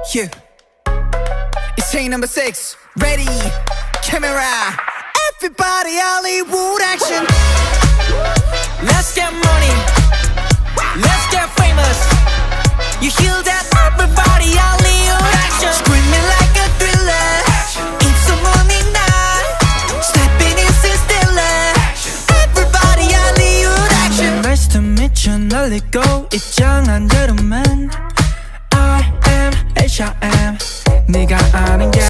Yeah. It's take number 6. Ready, camera. Everybody Hollywood action. Let's get money, let's get famous. You hear that? Everybody Hollywood action. Screaming like a thriller. 입소문이 나. Stepping into stiller. Everybody Hollywood action. Nice to meet you. 날리고 입장한 대로만 I am H.I.M. 네가 아는 게